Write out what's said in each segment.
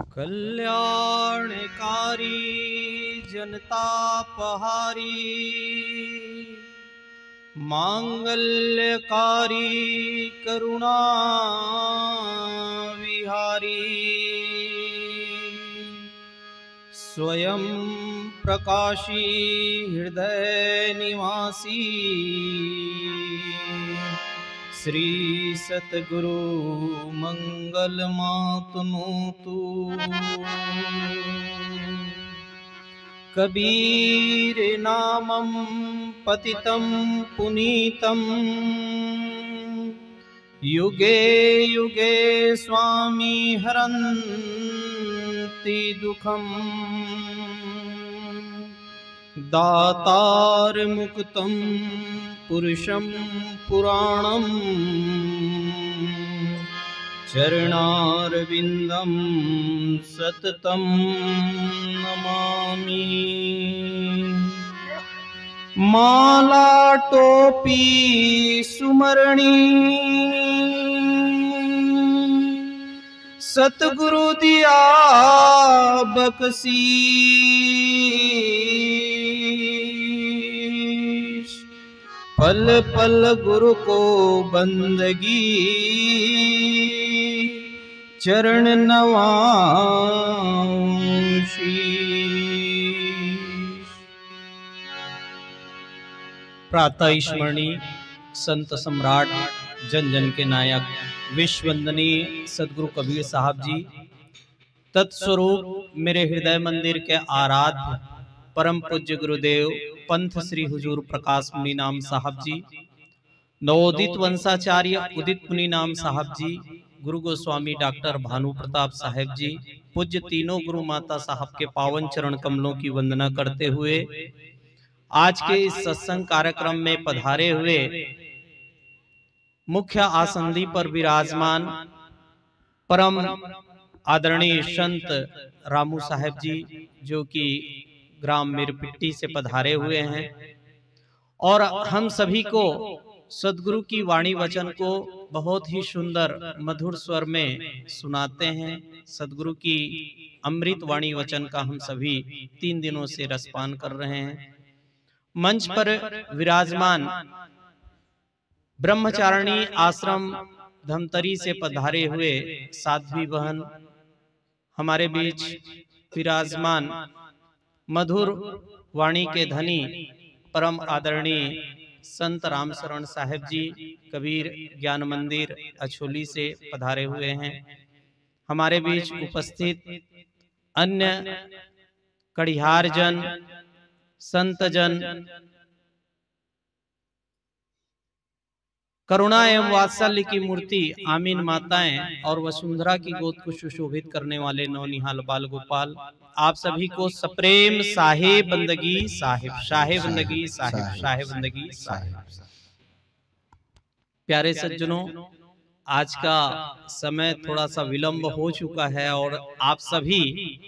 कल्याणकारी जनतापहारी मांगल्यकारी करुणा विहारी स्वयं प्रकाशी हृदय निवासी श्री सतगुरु मंगल मातनोतु। कबीर नामं पतितं पुनीतं युगे युगे स्वामी हरन्ति दुःखम्। दातार मुक्तं पुरुषं पुराणं चरणारविन्दं सततं नमामि। माला टोपी सुमरणी सतगुरु दिया बख्शीश, पल पल गुरु को बंदगी चरण नवाशीष। प्रातः स्मरणीय संत सम्राट जन जन के नायक विश्ववंदनीय सदगुरु कबीर साहब जी तत्स्वरूप मेरे हृदय मंदिर के आराध्य परम पूज्य गुरुदेव पंथ श्री हुजूर प्रकाश मुनि नाम साहब जी, नवोदित वंशाचार्य उदित मुनि नाम साहब जी, गुरु गोस्वामी डॉक्टर भानु प्रताप साहेब जी, पूज्य तीनों गुरु माता साहब के पावन चरण कमलों की वंदना करते हुए आज के इस सत्संग कार्यक्रम में पधारे हुए मुख्य आसंदी पर विराजमान परम आदरणीय संत रामू साहेब जी, जो कि ग्राम मिरपिट्टी से पधारे हुए हैं और हम सभी को सदगुरु की वाणी वचन को बहुत ही सुंदर मधुर स्वर में सुनाते हैं। सदगुरु की अमृत वाणी वचन का हम सभी 3 दिनों से रसपान कर रहे हैं। मंच पर विराजमान ब्रह्मचारिणी आश्रम धमतरी से पधारे हुए साध्वी बहन, हमारे बीच विराजमान मधुर वाणी के धनी परम आदरणीय संत राम शरण साहेब जी कबीर ज्ञान मंदिर अछोली से पधारे हुए हैं। हमारे बीच उपस्थित अन्य कड़िहार जन, संत जन, करुणा एवं वात्सल्य की मूर्ति आमीन माताएं और वसुंधरा की गोद को सुशोभित करने वाले नौनिहाल बाल गोपाल, आप सभी को सप्रेम साहेब बंदगी साहेब, साहेब बंदगी साहेब, साहेब बंदगी साहेब। प्यारे सज्जनों, आज का समय थोड़ा सा विलंब हो चुका है और आप सभी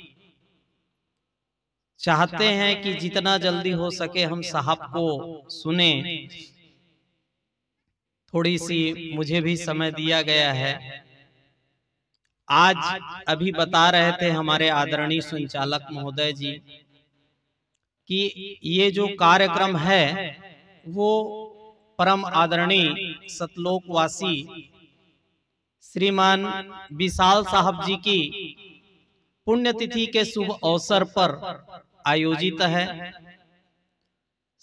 चाहते हैं कि जितना जल्दी हो सके हम साहब को सुने। थोड़ी सी मुझे भी समय दिया गया है। आज अभी बता रहे थे हमारे आदरणीय संचालक महोदय जी कि ये जो कार्यक्रम है वो परम आदरणीय सतलोकवासी श्रीमान विशाल साहब जी की पुण्यतिथि के शुभ अवसर पर आयोजित है।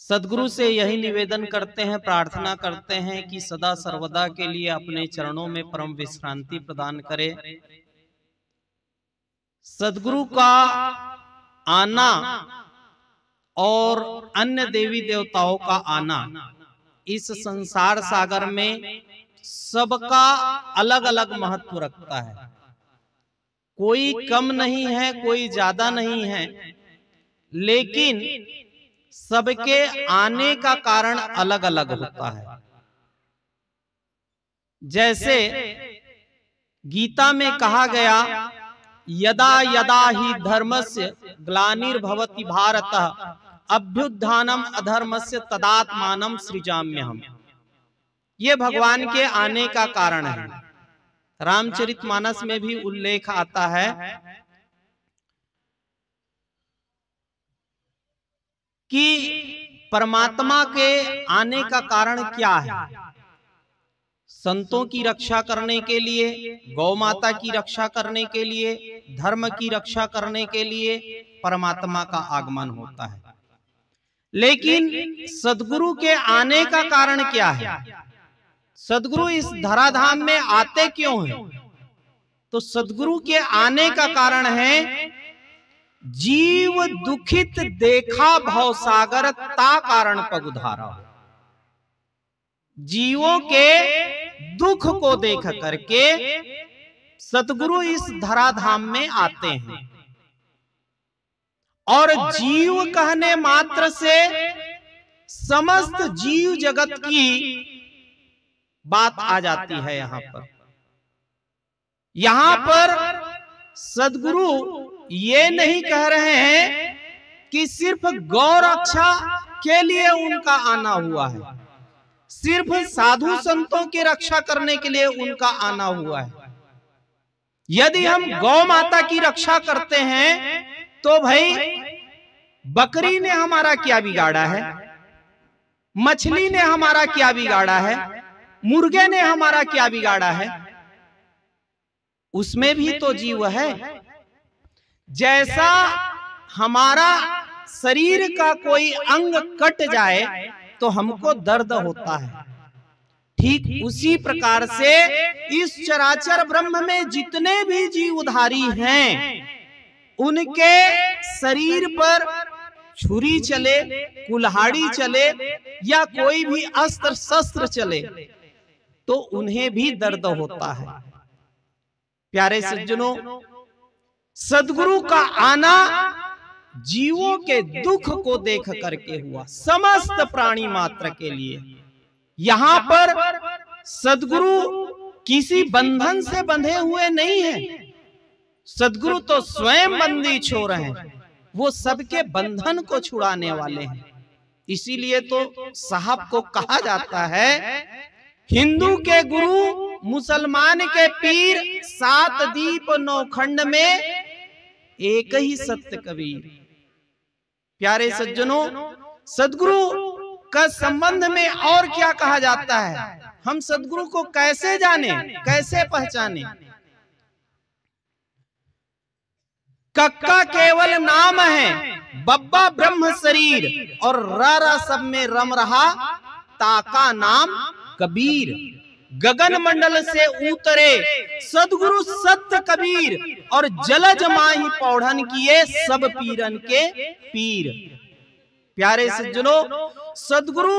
सदगुरु से यही निवेदन करते हैं, प्रार्थना करते हैं कि सदा सर्वदा के लिए अपने चरणों में परम विश्रांति प्रदान करे। सदगुरु का आना और अन्य देवी देवताओं का आना इस संसार सागर में सबका अलग अलग महत्व रखता है। कोई कम नहीं है, कोई ज्यादा नहीं है, लेकिन सबके आने का कारण अलग अलग होता है। जैसे गीता में कहा गया, यदा यदा ही धर्मस्य ग्लानिर्भवति भारत अभ्युत्थानम अधर्मस्य तदात्मानं सृजाम्यहम्। ये भगवान के आने का कारण है। रामचरितमानस में भी उल्लेख आता है कि परमात्मा के आने का कारण क्या है। संतों की रक्षा करने के लिए, गौ माता की रक्षा करने के लिए, धर्म की रक्षा करने के लिए परमात्मा का आगमन होता है। लेकिन सद्गुरु के आने का कारण क्या है? सद्गुरु इस धराधाम में आते क्यों हैं? तो सद्गुरु के आने का कारण है, जीव दुखित देखा भवसागर ता कारण पगुधारा। जीवों के दुख को देख करके सद्गुरु इस धराधाम में आते हैं। और जीव कहने मात्र से समस्त जीव जगत की बात आ जाती है। यहां पर सद्गुरु ये नहीं कह रहे हैं कि सिर्फ गौ रक्षा के लिए उनका आना हुआ है, सिर्फ साधु संतों की रक्षा करने के लिए उनका आना हुआ है। यदि हम गौ माता की रक्षा करते हैं तो भाई बकरी ने हमारा क्या बिगाड़ा है, मछली ने हमारा क्या बिगाड़ा है, मुर्गे ने हमारा क्या बिगाड़ा है? उसमें भी तो जीव है। जैसा हमारा शरीर का कोई अंग कट जाए तो हमको दर्द होता है, ठीक उसी प्रकार से इस चराचर ब्रह्म में जितने भी जीवधारी हैं, उनके शरीर पर छुरी चले, कुल्हाड़ी चले या कोई भी अस्त्र शस्त्र चले तो उन्हें भी दर्द होता है। प्यारे सज्जनों, सद्गुरु का आना जीवों के दुख को देख करके हुआ, समस्त प्राणी मात्र के लिए। यहां पर सद्गुरु किसी बंधन से बंधे हुए नहीं है। सद्गुरु तो स्वयं बंदी छोड़ हैं, वो सबके बंधन को छुड़ाने वाले हैं। इसीलिए तो साहब को कहा जाता है, हिंदू के गुरु मुसलमान के पीर, 7 दीप 9 खंड में एक ही सत्य कबीर। प्यारे सज्जनों, सद्गुरु का संबंध में और क्या कहा जाता है? हम सद्गुरु को कैसे जाने, कैसे पहचाने? कक्का केवल नाम है, बब्बा ब्रह्म शरीर, और रारा सब में रम रहा ताका नाम कबीर। गगन मंडल से उतरे सद्गुरु सत्य कबीर, और जलज माही पौढ़न किए सब पीरन के पीर। प्यारे सज्जनों, सद्गुरु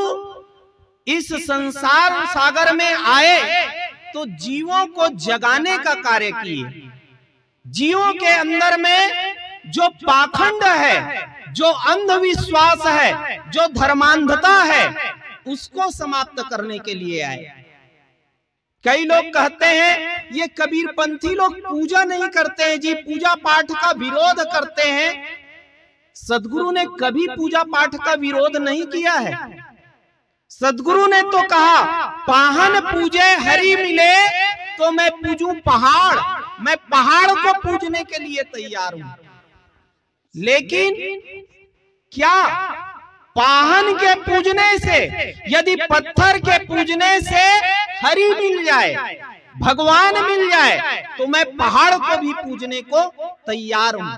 इस संसार सागर में आए तो जीवों को जगाने का कार्य किए। जीवों के अंदर में जो पाखंड है, जो अंधविश्वास है, जो धर्मांधता है, उसको समाप्त करने के लिए आए। कई लोग कहते हैं ये कबीरपंथी लोग पूजा नहीं करते हैं जी, पूजा पाठ का विरोध करते हैं। सद्गुरु ने कभी पूजा पाठ का विरोध नहीं किया है। सद्गुरु ने तो कहा, पाहन पूजे हरि मिले तो मैं पूजूं पहाड़, मैं पहाड़ को पूजने के लिए तैयार हूं। लेकिन क्या पाहन के पूजने से, यदि पत्थर के पूजने से हरि मिल जाए, भगवान मिल जाए, तो मैं पहाड़ को भी पूजने को तैयार हूं।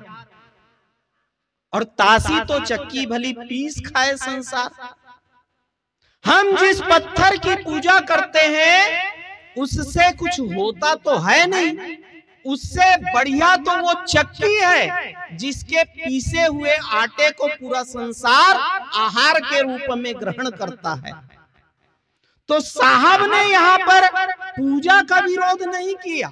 और तासी तो चक्की भली पीस खाए संसार। हम जिस पत्थर की पूजा करते हैं उससे कुछ होता तो है नहीं, उससे बढ़िया तो वो चक्की है जिसके पीसे हुए आटे को पूरा संसार आहार के रूप में ग्रहण करता है। तो साहब ने यहाँ पर पूजा का विरोध नहीं किया।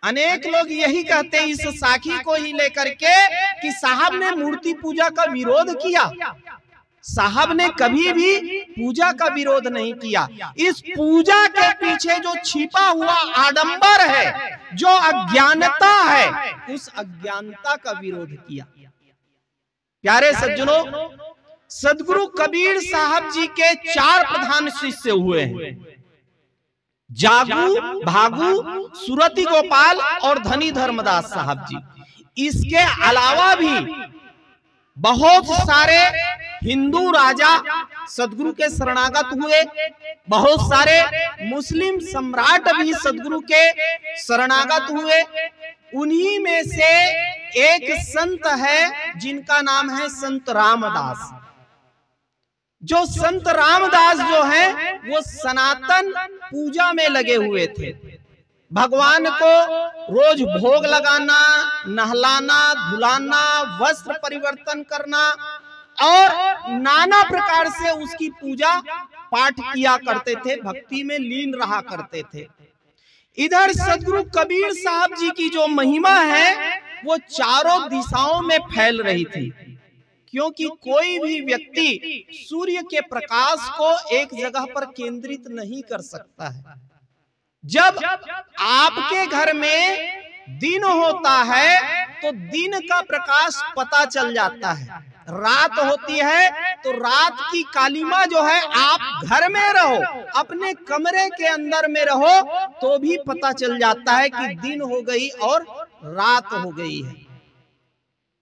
अनेक लोग यही कहते हैं इस साखी को ही लेकर के कि साहब ने मूर्ति पूजा का विरोध किया। साहब ने कभी भी पूजा का विरोध नहीं किया। इस पूजा के पीछे जो छिपा हुआ आडंबर है, जो अज्ञानता है, उस अज्ञानता का विरोध किया। प्यारे सज्जनों, सद्गुरु कबीर साहब जी के 4 प्रधान शिष्य हुए हैं, जागू, भागू, सुरति गोपाल और धनी धर्मदास साहब जी। इसके अलावा भी बहुत सारे हिंदू राजा सदगुरु के शरणागत हुए, बहुत सारे मुस्लिम सम्राट भी सदगुरु के शरणागत हुए। उन्हीं में से एक संत है जिनका नाम है संत रामदास। जो संत रामदास जो है वो सनातन पूजा में लगे हुए थे। भगवान को रोज भोग लगाना, नहलाना, धुलाना, वस्त्र परिवर्तन करना और नाना प्रकार से उसकी पूजा पाठ किया करते थे, भक्ति में लीन रहा करते थे। इधर सदगुरु कबीर साहब जी की जो महिमा है वो चारों दिशाओं में फैल रही थी, क्योंकि कोई भी व्यक्ति सूर्य के प्रकाश को एक जगह पर केंद्रित नहीं कर सकता है। जब आपके घर में दिन होता है तो दिन का प्रकाश पता चल जाता है, रात होती है तो रात की कालिमा जो है, आप घर में रहो, अपने कमरे के अंदर में रहो तो भी पता चल जाता है कि दिन हो गई और रात हो गई है।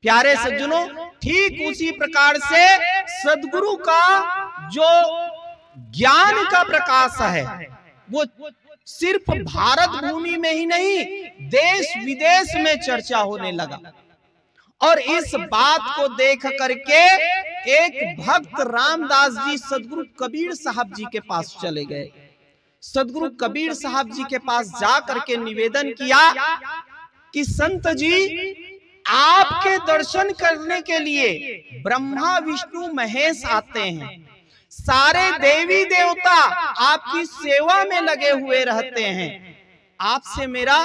प्यारे सज्जनों, ठीक उसी प्रकार से सदगुरु का जो ज्ञान का प्रकाश है वो सिर्फ भारत भूमि में ही नहीं, देश विदेश में चर्चा होने लगा। और इस बात को देख करके एक भक्त रामदास जी सदगुरु कबीर साहब जी के पास चले गए। सदगुरु कबीर साहब जी के पास जा करके निवेदन किया कि संत जी, आपके दर्शन करने के लिए ब्रह्मा विष्णु महेश आते हैं, सारे देवी देवता आपकी सेवा में लगे हुए रहते हैं। आपसे मेरा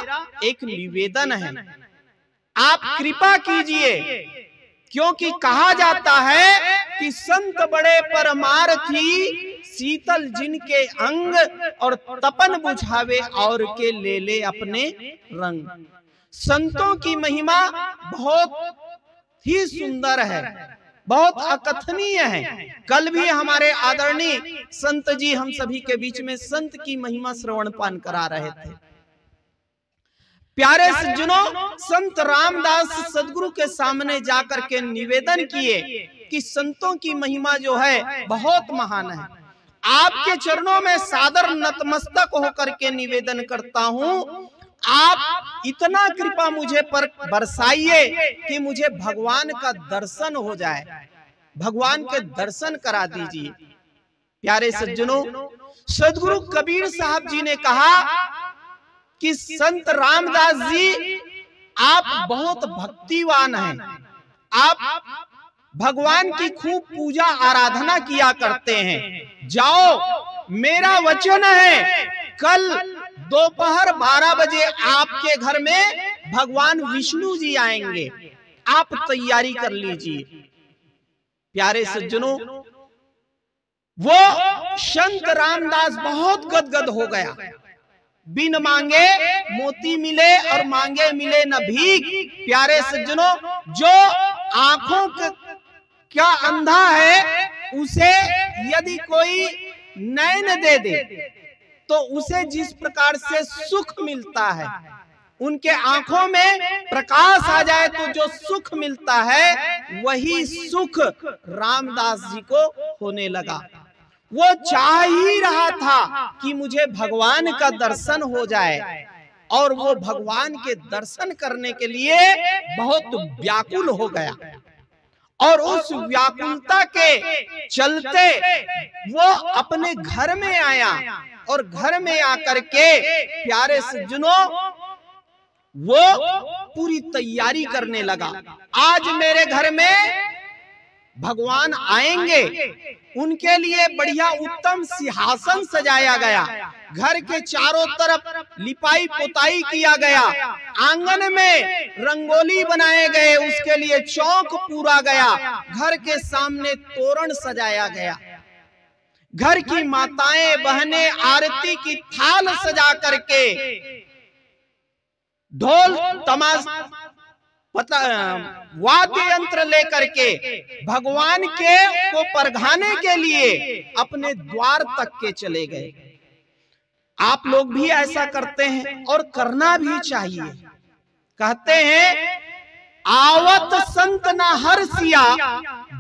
एक निवेदन है, आप कृपा कीजिए, क्योंकि कहा जाता है कि संत बड़े परमार्थी, शीतल जिनके अंग और तपन बुझावे और के ले ले अपने रंग। संतों की महिमा बहुत ही सुंदर है, बहुत अकथनीय है। कल भी हमारे आदरणीय संत जी हम सभी के बीच में संत की महिमा श्रवण पान करा रहे थे। प्यारे सज्जनों, संत रामदास सदगुरु के सामने जाकर के निवेदन किए कि संतों की महिमा जो है बहुत महान है। आपके चरणों में सादर नतमस्तक होकर के निवेदन करता हूँ, आप इतना कृपा मुझे पर बरसाइए कि मुझे भगवान का दर्शन हो जाए, भगवान के दर्शन करा दीजिए। प्यारे सज्जनों, सदगुरु कबीर साहब जी ने कहा कि संत रामदास जी, आप बहुत भक्तिवान हैं, आप भगवान की खूब पूजा आराधना किया करते हैं। जाओ, मेरा वचन है, कल दोपहर 12 बजे आपके घर में भगवान विष्णु जी आएंगे, आप तैयारी कर लीजिए। प्यारे सज्जनों, वो संत रामदास बहुत गदगद हो गया। बिन मांगे मोती मिले और मांगे मिले न भीख। प्यारे सज्जनों, जो आंखों क्या अंधा है, उसे यदि कोई नैन दे दे तो उसे जिस प्रकार से सुख मिलता है, उनके आंखों में प्रकाश आ जाए तो जो सुख मिलता है, वही सुख रामदास जी को होने लगा। वो चाह ही रहा था कि मुझे भगवान का दर्शन हो जाए, और वो भगवान के दर्शन करने के लिए बहुत व्याकुल हो गया। और उस व्याकुलता के चलते वो अपने घर में आया, और घर में आकर के प्यारे सज्जनों वो पूरी तैयारी करने लगा। आज मेरे घर में भगवान आएंगे, उनके लिए बढ़िया उत्तम सिंहासन सजाया गया, घर के चारों तरफ लिपाई पोताई किया गया, आंगन में रंगोली बनाए गए, उसके लिए चौक पूरा गया, घर के सामने तोरण सजाया गया, घर की माताएं बहनें आरती की थाल सजा करके ढोल तमाशा वाद्य यंत्र लेकर के भगवान के को परघाने के लिए अपने द्वार तक के चले गए। आप लोग भी ऐसा करते हैं और करना भी चाहिए। कहते हैं आवत संत न हर्षिया,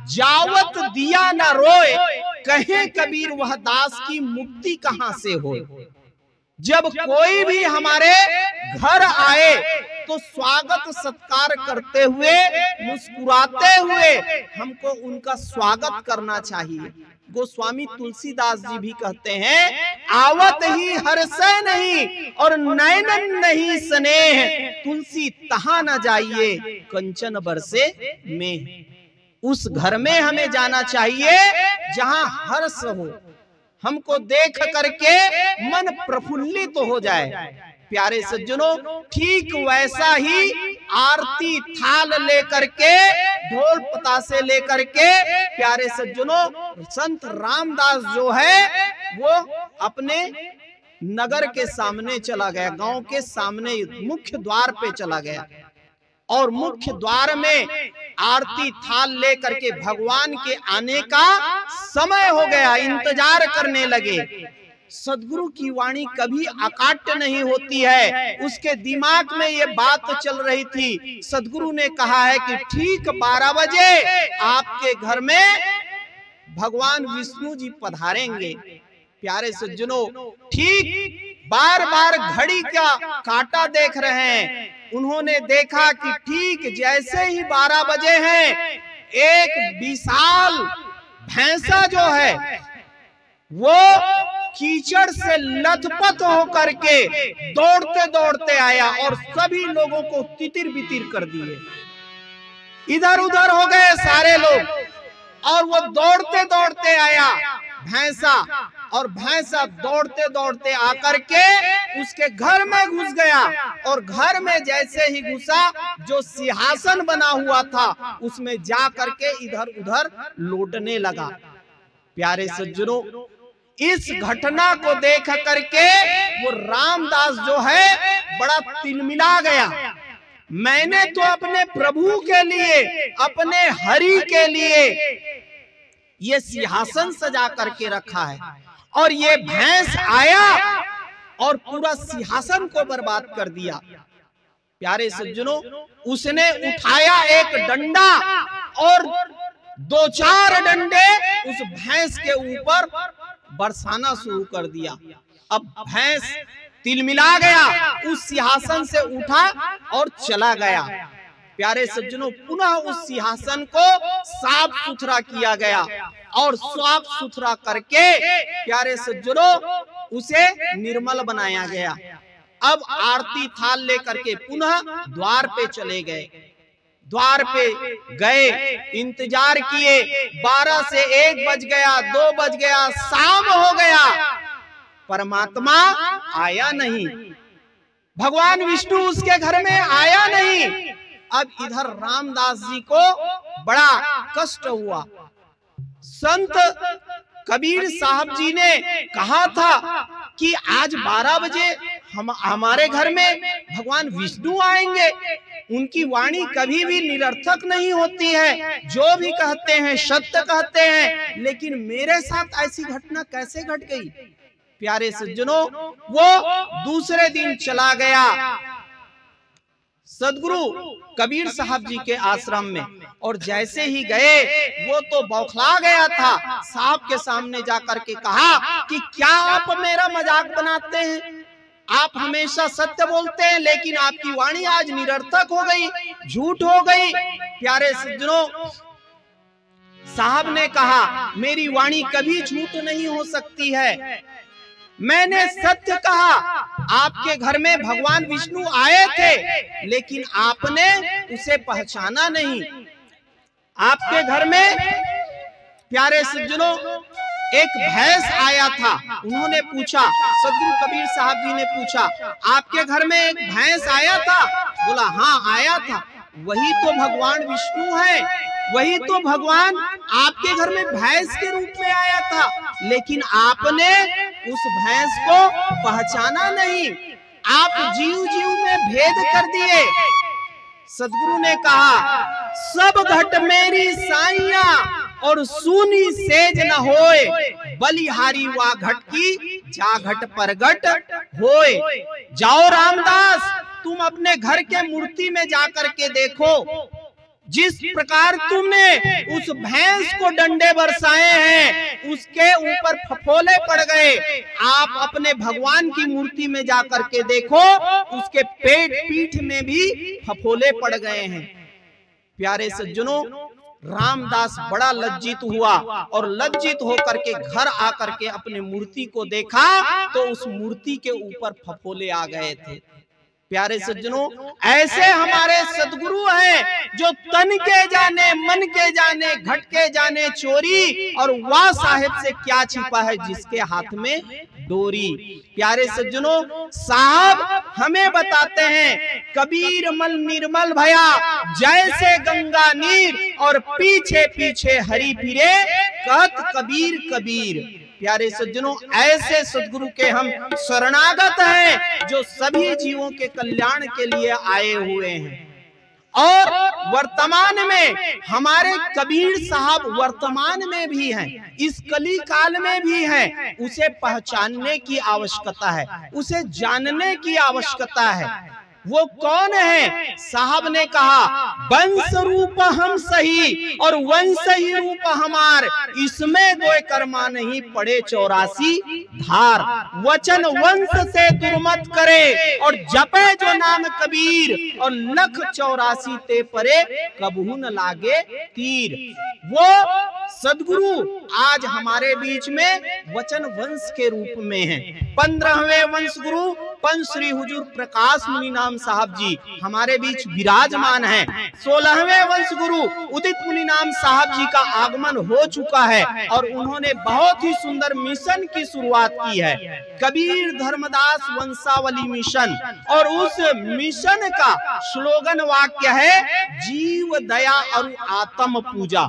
जावत दिया न रोए, कहे कबीर वह दास की मुक्ति कहां से होए। जब कोई भी हमारे घर आए तो स्वागत सत्कार करते हुए, मुस्कुराते हुए हमको उनका स्वागत करना चाहिए। गोस्वामी तुलसीदास जी भी कहते हैं, आवत ही हर्षै नहीं और नैनन नहीं स्नेह, तुलसी तहां न जाइए कंचन बरसे में। उस घर में हमें जाना चाहिए जहां हर्ष हो, हमको देख करके मन प्रफुल्लित हो जाए। प्यारे सज्जनों, ठीक वैसा ही आरती थाल लेकर के, ढोल पतासे लेकर के, प्यारे सज्जनों, संत रामदास जो है वो अपने नगर के सामने चला गया, गांव के सामने मुख्य द्वार पे चला गया और मुख्य द्वार में आरती थाल लेकर के भगवान के आने का समय हो गया, इंतजार करने लगे। सदगुरु की वाणी कभी अकाट्य नहीं होती है, उसके दिमाग में ये बात चल रही थी। सदगुरु ने कहा है कि ठीक 12 बजे आपके घर में भगवान विष्णु जी पधारेंगे। प्यारे सज्जनों, ठीक बार बार घड़ी का कांटा देख रहे हैं। उन्होंने देखा कि ठीक जैसे ही 12 बजे हैं, एक विशाल भैंसा जो है वो कीचड़ से लथपथ होकर के दौड़ते दौड़ते आया और सभी लोगों को तितिर बितिर कर दिए। इधर उधर हो गए सारे लोग और वो दौड़ते दौड़ते आया भैंसा, और भैंसा दौड़ते दौड़ते आकर के उसके घर में घुस गया और घर में जैसे ही घुसा, जो सिंहासन बना हुआ था उसमें जा करके इधर उधर लौटने लगा। प्यारे सज्जनों, इस घटना को देख करके वो रामदास जो है बड़ा तिलमिला गया। मैंने तो अपने प्रभु के लिए, अपने हरि के लिए ये सिंहासन सजा करके रखा है और ये भैंस आया और पूरा सिंहासन को बर्बाद कर दिया। प्यारे सज्जनों, उसने उठाया एक डंडा और 2-4 डंडे उस भैंस के ऊपर बरसाना शुरू कर दिया। अब भैंस तिलमिला गया, उस सिंहासन से उठा और चला गया। प्यारे सज्जनों, पुनः उस सिंहासन को साफ सुथरा किया गया और साफ सुथरा करके प्यारे सज्जनों उसे निर्मल बनाया गया। अब आरती थाल लेकर के पुनः द्वार पे चले गए। द्वार पे गए, इंतजार किए, 12 से 1 बज गया, 2 बज गया, शाम हो गया, परमात्मा आया नहीं, भगवान विष्णु उसके घर में आया नहीं। अब इधर रामदास जी को बड़ा कष्ट हुआ। संत कबीर साहब जी ने कहा था कि आज 12 बजे हमारे घर में भगवान विष्णु आएंगे। उनकी वाणी कभी भी निरर्थक नहीं होती है, जो भी कहते हैं सत्य कहते हैं, लेकिन मेरे साथ ऐसी घटना कैसे घट गई। प्यारे सज्जनों, वो दूसरे दिन चला गया सदगुरु कबीर साहब जी के आश्रम में, और जैसे ही गए वो तो बौखला गया था। साहब के सामने जाकर के कहा कि क्या आप मेरा मजाक बनाते हैं, आप हमेशा सत्य बोलते हैं लेकिन आपकी वाणी आज निरर्थक हो गई, झूठ हो गई। प्यारे सज्जनों, साहब ने कहा मेरी वाणी कभी झूठ नहीं हो सकती है, मैंने सत्य कहा। आपके घर में भगवान विष्णु आए थे लेकिन आपने उसे पहचाना नहीं। आपके घर में प्यारे सज्जनों एक भैंस आया था। उन्होंने पूछा, सदगुरु कबीर साहब जी ने पूछा, आपके घर में एक भैंस आया था? बोला हाँ आया था। वही तो भगवान विष्णु है, वही तो भगवान आपके घर में भैंस के रूप में आया था, लेकिन आपने उस भैंस को पहचाना नहीं, आप जीव जीव में भेद कर दिए। सदगुरु ने कहा सब घट मेरी साइया और सुनी सेज न होए, बलिहारी वा घट की जा घट परगट होए। जाओ रामदास, तुम अपने घर के मूर्ति में जाकर के देखो, जिस प्रकार तुमने उस भैंस को डंडे बरसाए हैं, उसके ऊपर फफोले पड़ गए, आप अपने भगवान की मूर्ति में जाकर के देखो, उसके पेट पीठ में भी फफोले पड़ गए हैं। प्यारे सज्जनों, रामदास बड़ा लज्जित हुआ और लज्जित होकर के घर आकर के अपने मूर्ति को देखा तो उस मूर्ति के ऊपर फफोले आ गए थे। प्यारे सज्जनों, ऐसे हमारे सदगुरु हैं जो तन के जाने, मन के जाने, घट के जाने चोरी, और वाह साहेब से क्या छिपा है जिसके हाथ में डोरी। प्यारे सज्जनों, साहब हमें बताते हैं, कबीर मन निर्मल भया जैसे गंगा नीर, और पीछे पीछे हरि फिरे कहत कबीर कबीर। प्यारे सज्जनों, ऐसे सदगुरु के हम शरणागत हैं जो सभी जीवों के कल्याण के लिए आए हुए हैं। और वर्तमान में हमारे कबीर साहब वर्तमान में भी हैं, इस कली काल में भी हैं। उसे पहचानने की आवश्यकता है, उसे जानने की आवश्यकता है। वो कौन है? साहब ने कहा, वंश रूप हम सही और वंश ही रूप हमार, इसमें कोई कर्मा नहीं पड़े 84 धार। वचन वंश से दुर्मत करे और जपे जो नाम कबीर, और लख 84 ते परे कबहू न लागे तीर। वो सदगुरु आज हमारे बीच में वचन वंश के रूप में है। 15वें वंश गुरु पंच श्री हुजूर प्रकाश मुनि नाम साहब जी हमारे बीच विराजमान हैं। 16वें वंश गुरु उदित मुनि नाम साहब जी का आगमन हो चुका है और उन्होंने बहुत ही सुंदर मिशन की शुरुआत की है, कबीर धर्मदास वंशावली मिशन। और उस मिशन का स्लोगन वाक्य है, जीव दया और आत्म पूजा।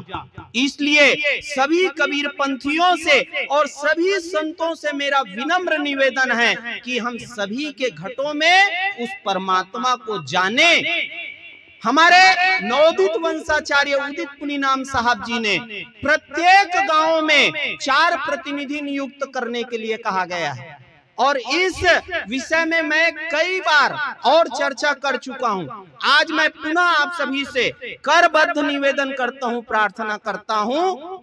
इसलिए सभी कबीर पंथियों से और सभी संतों से मेरा विनम्र निवेदन है कि हम सभी के घटों में उस परमात्मा को जाने। हमारे नवोदित वंशाचार्य उदित मुनि नाम साहब जी ने प्रत्येक गांव में 4 प्रतिनिधि नियुक्त करने के लिए कहा गया है, और इस विषय में मैं कई बार और चर्चा कर चुका हूं। आज मैं पुनः आप सभी से करबद्ध निवेदन करता हूं, प्रार्थना करता हूं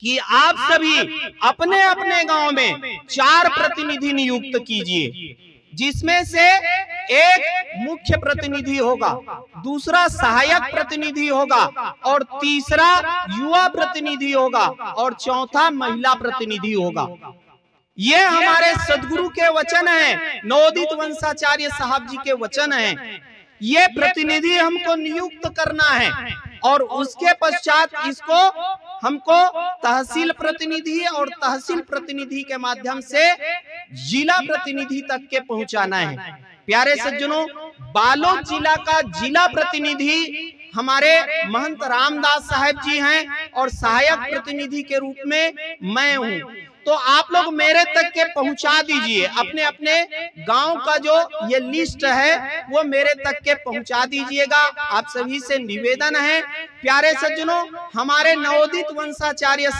कि आप सभी अपने अपने गांव में 4 प्रतिनिधि नियुक्त कीजिए, जिसमें से एक मुख्य प्रतिनिधि होगा, दूसरा सहायक प्रतिनिधि होगा, और तीसरा युवा प्रतिनिधि होगा, और चौथा महिला प्रतिनिधि होगा। ये हमारे सदगुरु के वचन हैं, नवोदित वंशाचार्य साहब जी के वचन हैं। ये प्रतिनिधि हमको नियुक्त करना है, और उसके पश्चात इसको हमको तहसील प्रतिनिधि और तहसील प्रतिनिधि के माध्यम से जिला प्रतिनिधि तक के पहुंचाना है। प्यारे सज्जनों, बालोद जिला का जिला प्रतिनिधि हमारे महंत रामदास साहब जी हैं, और सहायक प्रतिनिधि के रूप में मैं हूं। तो आप लोग मेरे तक के पहुंचा दीजिए, अपने अपने गांव का जो ये लिस्ट है वो मेरे तक के पहुंचा दीजिएगा। आप सभी से निवेदन है प्यारे सज्जनों, हमारे नवोदित वंशाचार्य